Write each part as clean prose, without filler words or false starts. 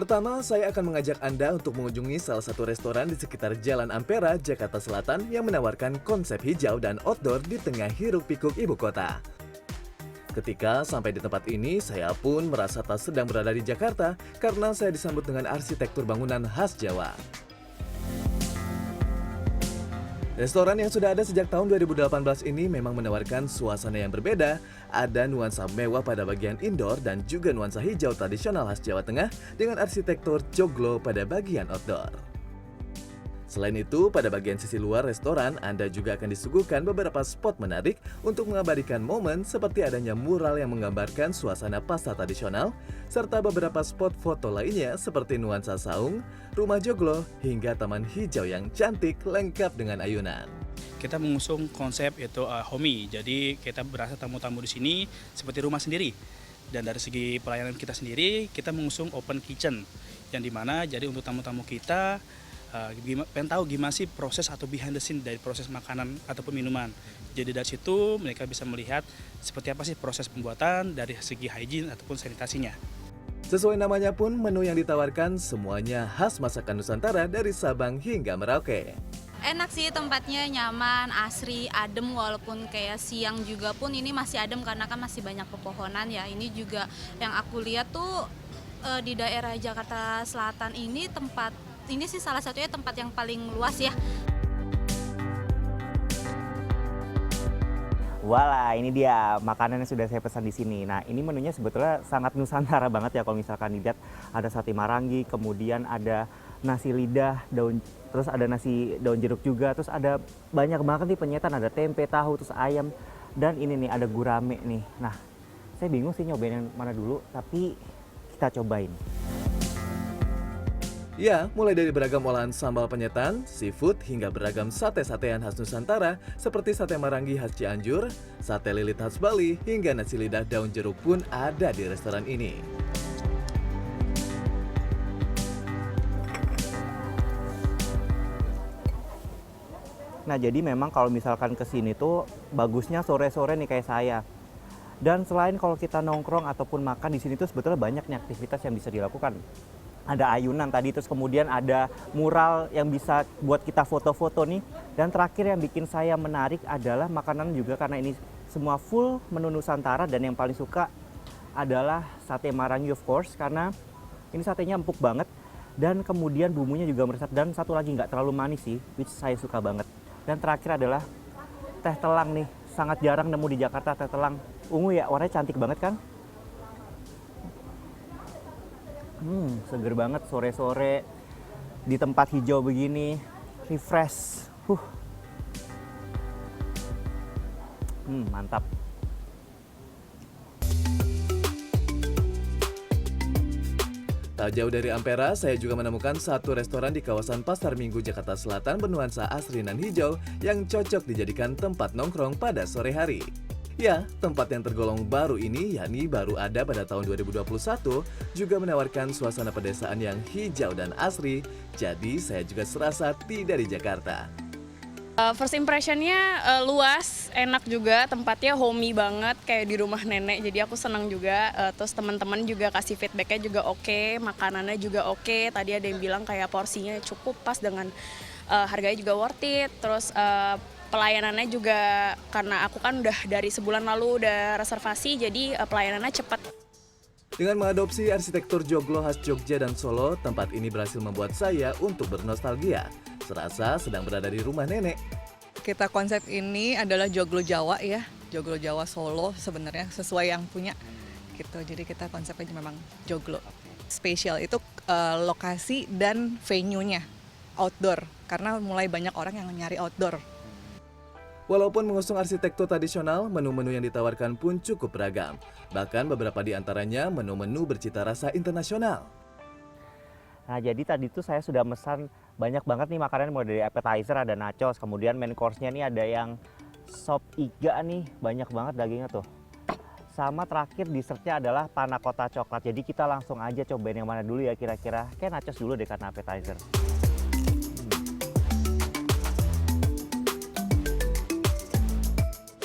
Pertama, saya akan mengajak Anda untuk mengunjungi salah satu restoran di sekitar Jalan Ampera, Jakarta Selatan yang menawarkan konsep hijau dan outdoor di tengah hiruk-pikuk ibu kota. Ketika sampai di tempat ini, saya pun merasa tak sedang berada di Jakarta karena saya disambut dengan arsitektur bangunan khas Jawa. Restoran yang sudah ada sejak tahun 2018 ini memang menawarkan suasana yang berbeda. Ada nuansa mewah pada bagian indoor dan juga nuansa hijau tradisional khas Jawa Tengah dengan arsitektur joglo pada bagian outdoor. Selain itu, pada bagian sisi luar restoran, Anda juga akan disuguhkan beberapa spot menarik untuk mengabadikan momen seperti adanya mural yang menggambarkan suasana pasar tradisional, serta beberapa spot foto lainnya seperti nuansa saung, rumah joglo, hingga taman hijau yang cantik lengkap dengan ayunan. Kita mengusung konsep yaitu homey, jadi kita berasa tamu-tamu di sini seperti rumah sendiri. Dan dari segi pelayanan kita sendiri, kita mengusung open kitchen, yang dimana jadi untuk tamu-tamu kita pengen tahu gimana sih proses atau behind the scene dari proses makanan ataupun minuman. Jadi dari situ mereka bisa melihat seperti apa sih proses pembuatan dari segi hygiene ataupun sanitasinya. Sesuai namanya pun, menu yang ditawarkan semuanya khas masakan Nusantara dari Sabang hingga Merauke. Enak sih, tempatnya nyaman, asri, adem, walaupun kayak siang juga pun ini masih adem karena kan masih banyak pepohonan ya. Ini juga yang aku lihat tuh di daerah Jakarta Selatan ini sih salah satunya tempat yang paling luas ya. Walah, ini dia makanan yang sudah saya pesan di sini. Nah, ini menunya sebetulnya sangat Nusantara banget ya kalau misalkan dilihat. Ada sate marangi, kemudian ada nasi lidah, terus ada nasi daun jeruk juga, terus ada banyak banget nih penyetan, ada tempe, tahu, terus ayam, dan ini nih ada gurame nih. Nah, saya bingung sih nyobain yang mana dulu, tapi kita cobain. Ya, mulai dari beragam olahan sambal penyetan, seafood, hingga beragam sate-satean khas Nusantara seperti sate marangi khas Cianjur, sate lilit khas Bali, hingga nasi lidah daun jeruk pun ada di restoran ini. Nah, jadi memang kalau misalkan ke sini tuh bagusnya sore-sore nih kayak saya. Dan selain kalau kita nongkrong ataupun makan di sini tuh sebetulnya banyak nih aktivitas yang bisa dilakukan. Ada ayunan tadi, terus kemudian ada mural yang bisa buat kita foto-foto nih. Dan terakhir yang bikin saya menarik adalah makanan juga karena ini semua full menu Nusantara, dan yang paling suka adalah sate marangi of course karena ini satenya empuk banget dan kemudian bumbunya juga meresap, dan satu lagi nggak terlalu manis sih, which saya suka banget. Dan terakhir adalah teh telang nih, sangat jarang nemu di Jakarta teh telang. Ungu ya, warnanya cantik banget kan? Seger banget sore-sore di tempat hijau begini, refresh. Mantap. Tak jauh dari Ampera, saya juga menemukan satu restoran di kawasan Pasar Minggu, Jakarta Selatan bernuansa asri dan hijau yang cocok dijadikan tempat nongkrong pada sore hari. Ya, tempat yang tergolong baru ini, yakni baru ada pada tahun 2021, juga menawarkan suasana pedesaan yang hijau dan asri, jadi saya juga serasa tidak di Jakarta. First impressionnya luas, enak juga, tempatnya homey banget kayak di rumah nenek, jadi aku senang juga. Terus teman-teman juga kasih feedbacknya juga oke, makanannya juga oke. Tadi ada yang bilang kayak porsinya cukup pas dengan harganya juga worth it. Terus pelayanannya juga, karena aku kan udah dari sebulan lalu udah reservasi, jadi pelayanannya cepat. Dengan mengadopsi arsitektur joglo khas Jogja dan Solo, tempat ini berhasil membuat saya untuk bernostalgia. Serasa sedang berada di rumah nenek. Kita konsep ini adalah joglo Jawa ya, joglo Jawa Solo sebenarnya sesuai yang punya gitu. Jadi kita konsepnya memang joglo. Spesial itu lokasi dan venue-nya outdoor, karena mulai banyak orang yang nyari outdoor. Walaupun mengusung arsitektur tradisional, menu-menu yang ditawarkan pun cukup beragam. Bahkan beberapa di antaranya menu-menu bercita rasa internasional. Nah, jadi tadi tuh saya sudah mesan banyak banget nih makanan, mulai dari appetizer ada nachos, kemudian main course-nya nih ada yang sop iga nih, banyak banget dagingnya tuh. Sama terakhir dessertnya adalah panna cotta coklat. Jadi kita langsung aja cobain yang mana dulu ya kira-kira. Kayak nachos dulu deh karena appetizer.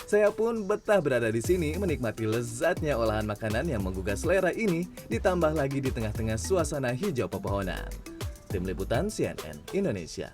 Saya pun betah berada di sini menikmati lezatnya olahan makanan yang menggugah selera ini, ditambah lagi di tengah-tengah suasana hijau pepohonan. Tim Liputan CNN Indonesia.